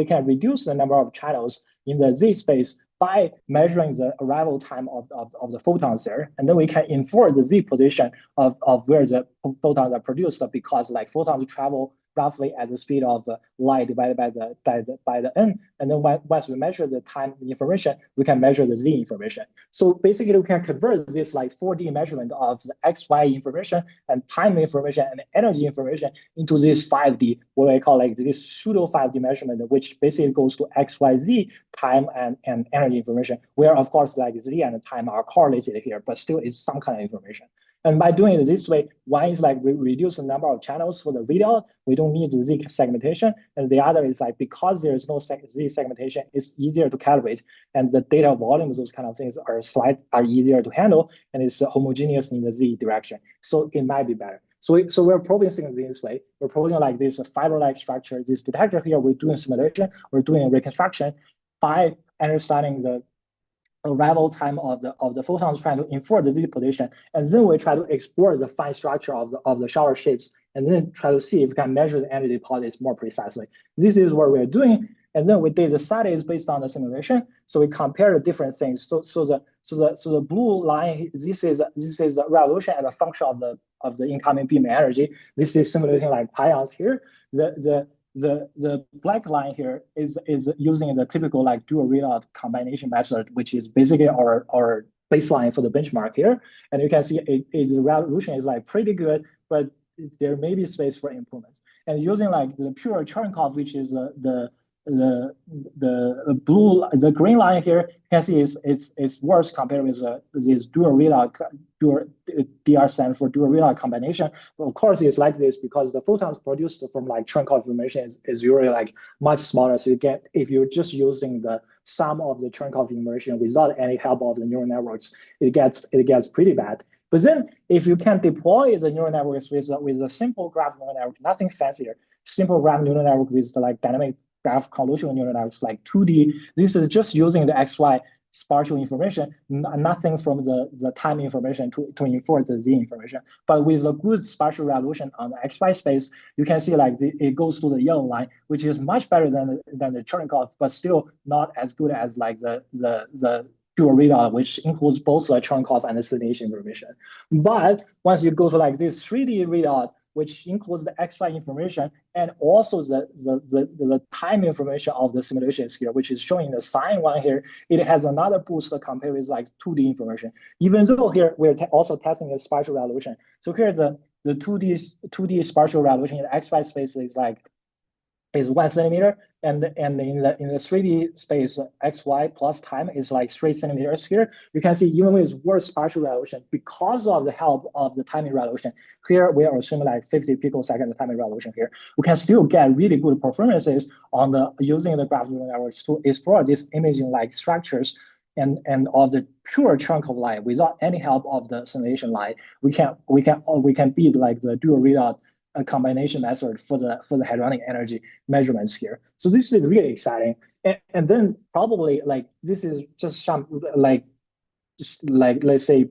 can reduce the number of channels in the Z space by measuring the arrival time of the photons there, and then we can infer the Z position of where the photons are produced, because like photons travel roughly at the speed of the light divided by the n. And then once we measure the time information, we can measure the Z information. So basically, we can convert this like 4D measurement of the XY information and time information and energy information into this 5D, what I call like this pseudo 5D measurement, which basically goes to XYZ time and energy information, where of course like Z and time are correlated here, but still it's some kind of information. And by doing it this way, one is like we reduce the number of channels for the readout. We don't need the Z segmentation. And the other is like, because there's no Z segmentation, it's easier to calibrate. And the data volumes, those kind of things are easier to handle. And it's homogeneous in the Z direction. So it might be better. So we're probing things this way. We're probing like this fiber-like structure, this detector here, we're doing simulation, we're doing reconstruction by understanding the arrival time of the photons, trying to infer the Z position, and then we try to explore the fine structure of the shower shapes, and then try to see if we can measure the energy deposits more precisely. This is what we're doing, and then we did the studies based on the simulation. So we compare the different things. So the blue line, this is the revolution as a function of the incoming beam energy. This is simulating like pions here. The black line here is using the typical like dual readout combination method, which is basically our baseline for the benchmark here. And you can see the resolution is like pretty good, but there may be space for improvements. And using like the pure Cherenkov, which is the green line here, you can see it's worse compared with this dual readout, DR stands for dual readout combination. But of course, it's like this because the photons produced from like Cherenkov information is usually like much smaller. So you get, if you're just using the sum of the Cherenkov information without any help of the neural networks, it gets pretty bad. But then if you can deploy the neural networks with a simple graph neural network, nothing fancier, simple graph neural network with the like dynamic graph convolutional neural networks like 2D. This is just using the XY spatial information, nothing from the time information to infer the Z information. But with a good spatial resolution on the XY space, you can see like it goes to the yellow line, which is much better than the Cherenkov, but still not as good as like the pure readout, which includes both the Cherenkov and the scintillation information. But once you go to like this 3D readout, which includes the XY information and also the time information of the simulations here, which is showing the sine one here, it has another boost compared with like 2D information. Even though here we're also testing the spatial resolution. So here's the 2D spatial resolution in the XY space is 1 centimeter, and in the 3D space, XY plus time is like 3 centimeters here. You can see even with worse spatial resolution, because of the help of the timing resolution, here we are assuming like 50 picosecond timing resolution here. We can still get really good performances on the using the graph neural networks to explore these imaging like structures and of the pure chunk of light without any help of the simulation light. We can beat like the dual readout a combination method for the hadronic energy measurements here. So this is really exciting. And then probably like this is just some like let's say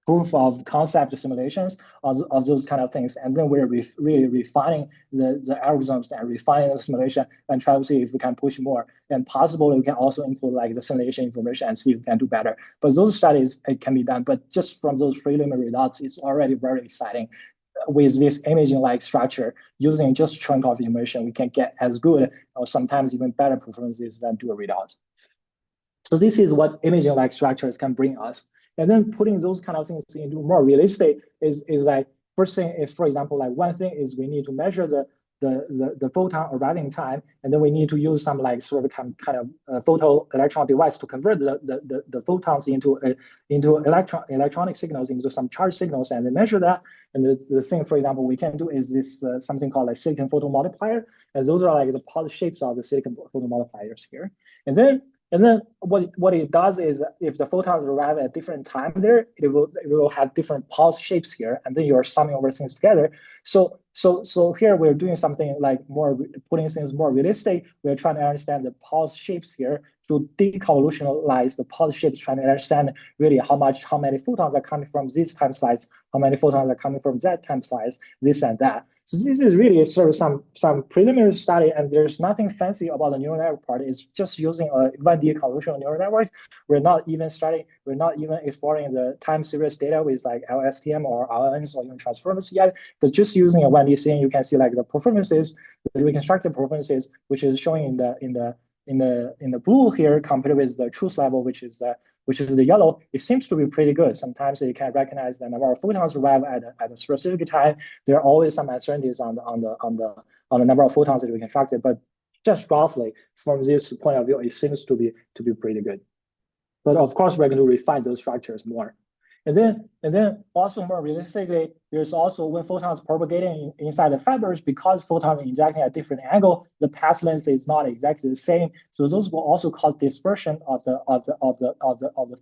proof of concept simulations of those kind of things. And then we're really refining the algorithms and refining the simulation and try to see if we can push more. And possibly we can also include like the simulation information and see if we can do better. But those studies, it can be done. But just from those preliminary results, it's already very exciting. With this imaging-like structure, using just Cherenkov information, we can get as good or sometimes even better performances than dual readouts. So this is what imaging-like structures can bring us. And then putting those kind of things into more realistic is like, first thing, if for example, like one thing is we need to measure the photon arriving time, and then we need to use some like sort of kind of photo electron device to convert the photons into electronic signals into some charge signals and then measure that. And the thing, for example, we can do is this something called like silicon photomultiplier, and those are like the pod shapes of the silicon photomultipliers here. And then what it does is if the photons arrive at different time there, it will have different pulse shapes here, and then you're summing over things together. So here we're doing something like putting things more realistic. We're trying to understand the pulse shapes here to deconvolutionalize the pulse shapes, trying to understand really how many photons are coming from this time slice, how many photons are coming from that time slice, this and that. So this is really sort of some preliminary study, and there's nothing fancy about the neural network part. It's just using a 1D convolutional neural network. We're not even exploring the time series data with like LSTM or RNNs or even transformers yet, but just using a 1D scene, you can see like the performances, the reconstructed performances, which is showing in the blue here compared with the truth level, which is the yellow. It seems to be pretty good. Sometimes you can recognize the number of photons arrive at a specific time. There are always some uncertainties on the number of photons that we constructed, but just roughly from this point of view, it seems to be pretty good. But of course, we're going to refine those structures more. And then also more realistically, there's also when photons propagating inside the fibers, because photons are injecting at different angle, the path length is not exactly the same. So those will also cause dispersion of the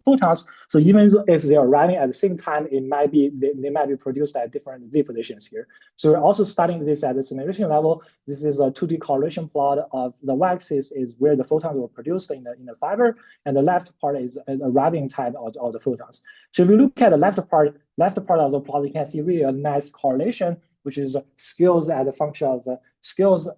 photons. So even if they are arriving at the same time, they might be produced at different z positions here. So we're also studying this at the simulation level. This is a 2D correlation plot of the y-axis is where the photons were produced in the fiber, and the left part is an arriving time of the photons. So if you look at the left part of the plot, you can see really a nice correlation, which is scales as a function of the scales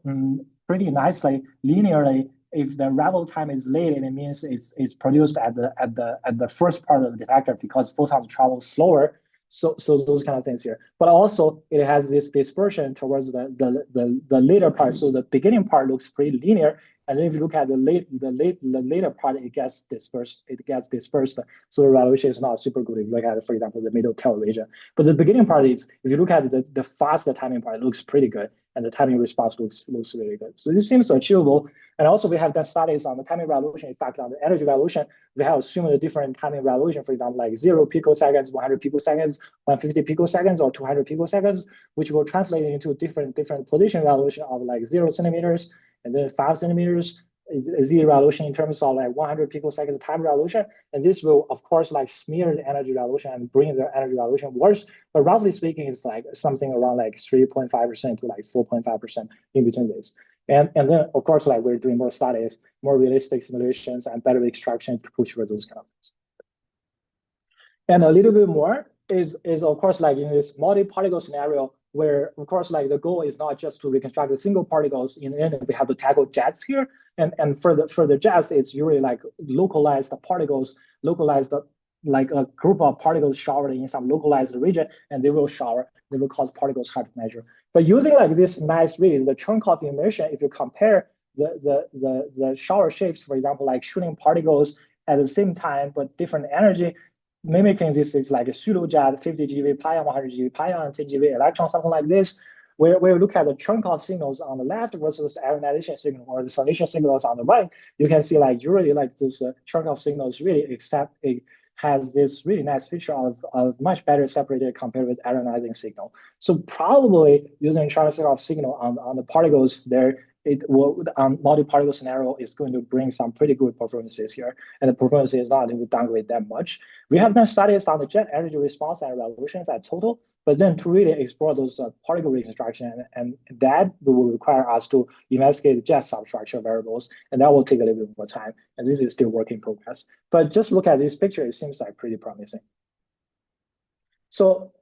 pretty nicely linearly. If the arrival time is late, and it means it's produced at the first part of the detector because photons travel slower. So those kind of things here. But also it has this dispersion towards the later part. So the beginning part looks pretty linear, and then if you look at the later part, it gets dispersed. So the resolution is not super good if you look at, for example, the middle tail region. But the beginning part is, if you look at the faster timing part, it looks pretty good, and the timing response looks really good. So this seems achievable. And also we have done studies on the timing resolution. In fact, on the energy resolution, we have assumed a different timing resolution, for example, like 0 picoseconds, 100 picoseconds, 150 picoseconds, or 200 picoseconds, which will translate into different position resolution of like 0 centimeters, and then 5 centimeters is the resolution in terms of like 100 picoseconds time resolution. And this will, of course, like smear the energy resolution and bring the energy resolution worse. But roughly speaking, it's like something around like 3.5% to like 4.5% in between this. And then, of course, like we're doing more studies, more realistic simulations, and better extraction to push for those kind of things. And a little bit more is of course, like in this multi-particle scenario, where of course like the goal is not just to reconstruct the single particles. In the end, we have to tackle jets here, and for the jets, it's usually like localized particles, localized like a group of particles showered in some localized region, and they will cause particles hard to measure. But using like this nice really the Cherenkov emission, if you compare the shower shapes, for example, like shooting particles at the same time but different energy, mimicking this is like a pseudo jet, 50 GeV pion, 100 GeV pion, 10 GeV electron, something like this. Where you look at the Cherenkov signals on the left versus ionization signal or the scintillation signals on the right, you can see like usually like this Cherenkov signals really except it has this really nice feature of much better separated compared with ionizing signal. So probably using Cherenkov signal on the particles there, it will on multi-particle scenario is going to bring some pretty good performances here, and the performance is not going to downgrade that much. We have done studies on the jet energy response and revolutions at total, but then to really explore those particle reconstruction, and that will require us to investigate the jet substructure variables, and that will take a little bit more time, and this is still work in progress. But just look at this picture, it seems like pretty promising. So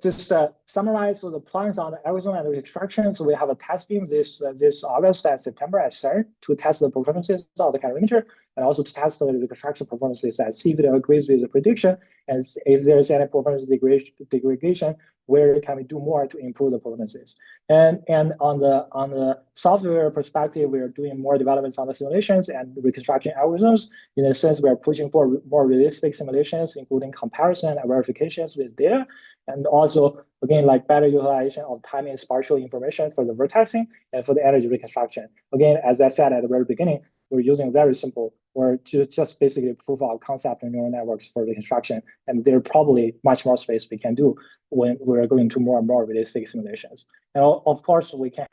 just summarize the plans on the Arizona and reconstruction. So we have a test beam this August and September at CERN to test the performances of the calorimeter, and also to test the reconstruction performances and see if it agrees with the prediction, and if there's any performance degradation, where can we do more to improve the performances. And on the software perspective, we are doing more developments on the simulations and reconstruction algorithms. In a sense, we are pushing for more realistic simulations, including comparison and verifications with data. And also, again, like better utilization of timing and spatial information for the vertexing and for the energy reconstruction. Again, as I said at the very beginning, we're using very simple or just basically proof of concept and neural networks for reconstruction. And there's probably much more space we can do when we're going to more and more realistic simulations. And of course, we need to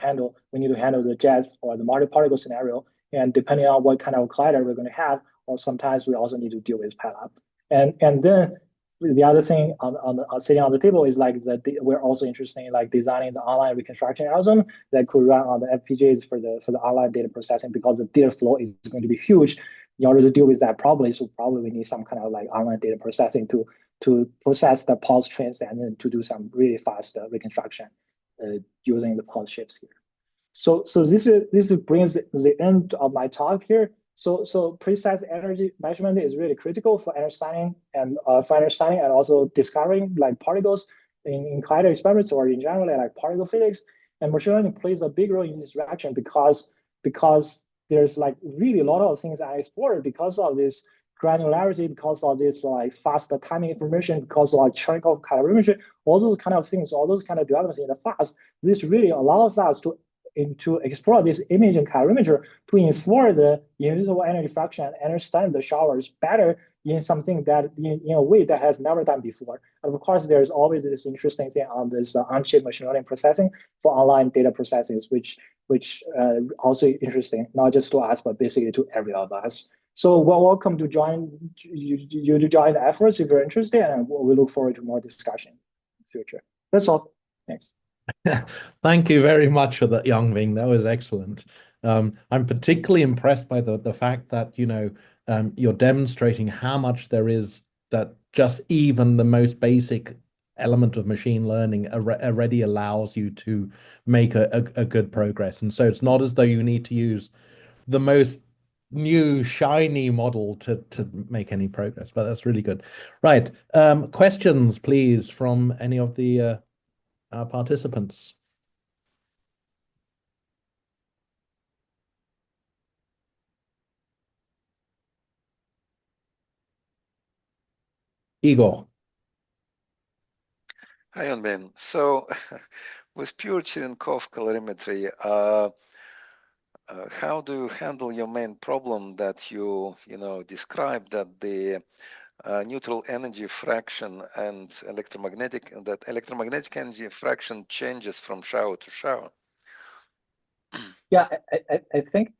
handle the jets or the multi-particle scenario. And depending on what kind of collider we're going to have, or sometimes we also need to deal with PALAP. And then the other thing sitting on the table is like that we're also interested in like designing the online reconstruction algorithm that could run on the FPGAs for the online data processing, because the data flow is going to be huge in order to deal with that problem. So probably we need some kind of like online data processing to process the pulse trains and then to do some really fast reconstruction using the pulse shifts here. So this brings the end of my talk here. So precise energy measurement is really critical for understanding and also discovering like particles in collider experiments or in general like particle physics. And machine learning plays a big role in this direction because there's like really a lot of things I explored because of this granularity, because of this like fast timing information, because of like Cherenkov calorimetry, all those kind of things, all those kind of developments in the past. This really allows us to explore this imaging calorimeter to infer the invisible energy fraction and understand the showers better in something that in a way that has never done before. And of course, there's always this interesting thing on this on-chip machine learning processing for online data processing, which also interesting, not just to us, but basically to every of us. So we're welcome to join you to join the efforts if you're interested, and we look forward to more discussion in the future. That's all. Thanks. Thank you very much for that, Yongming. That was excellent. I'm particularly impressed by the fact that you're demonstrating how much there is that just even the most basic element of machine learning already allows you to make a good progress. And so it's not as though you need to use the most new shiny model to make any progress, but that's really good. Right. Questions, please, from any of the participants. Igor. Hi, Yonbin. So with pure Cherenkov calorimetry, how do you handle your main problem that you described, that the neutral energy fraction and electromagnetic energy fraction changes from shower to shower? Yeah, I think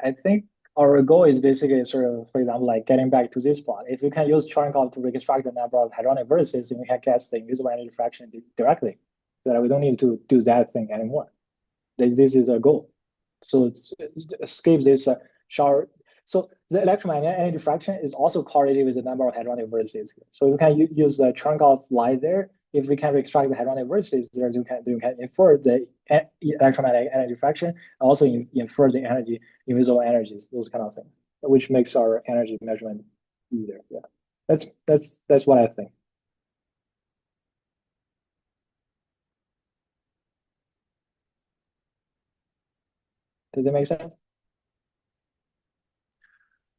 our goal is basically sort of, for example, like getting back to this plot. If you can use Cherenkov to reconstruct the number of hadronic vertices, then we can guess the invisible energy fraction directly, so that we don't need to do that thing anymore. This is a goal. So escape this shower. So the electromagnetic energy fraction is also correlated with the number of hadronic vertices here. So we can use the Cherenkov light there. if we can reconstruct the hadronic vortices, there you can infer the electromagnetic energy fraction, and also infer the energy, invisible energies, those kind of things, which makes our energy measurement easier. Yeah, that's what I think. Does it make sense?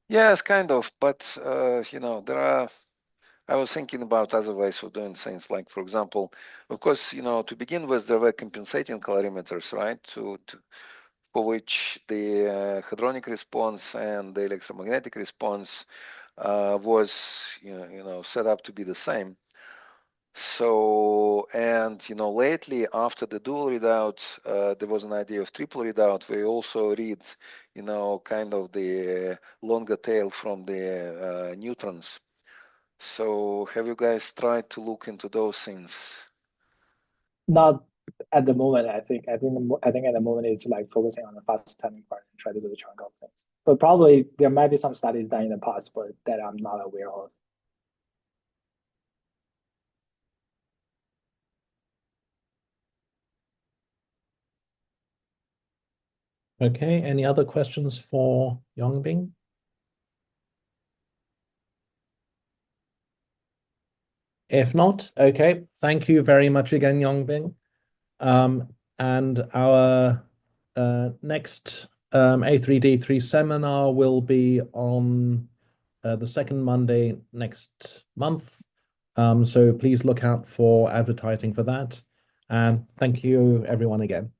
Yes, kind of, but I was thinking about other ways of doing things, like, for example, of course, to begin with, there were compensating calorimeters, right, for which the hadronic response and the electromagnetic response was, set up to be the same. So, and lately after the dual readout, there was an idea of triple readout. We also read, kind of the longer tail from the neutrons. So, have you guys tried to look into those things? Not at the moment. I think at the moment it's like focusing on the fast timing part and try to do the Cherenkov things. But probably there might be some studies done in the past, but that I'm not aware of. Okay, any other questions for Yongbing? If not, okay, thank you very much again, Yongbing. And our next A3D3 seminar will be on the second Monday next month. So please look out for advertising for that. And thank you everyone again.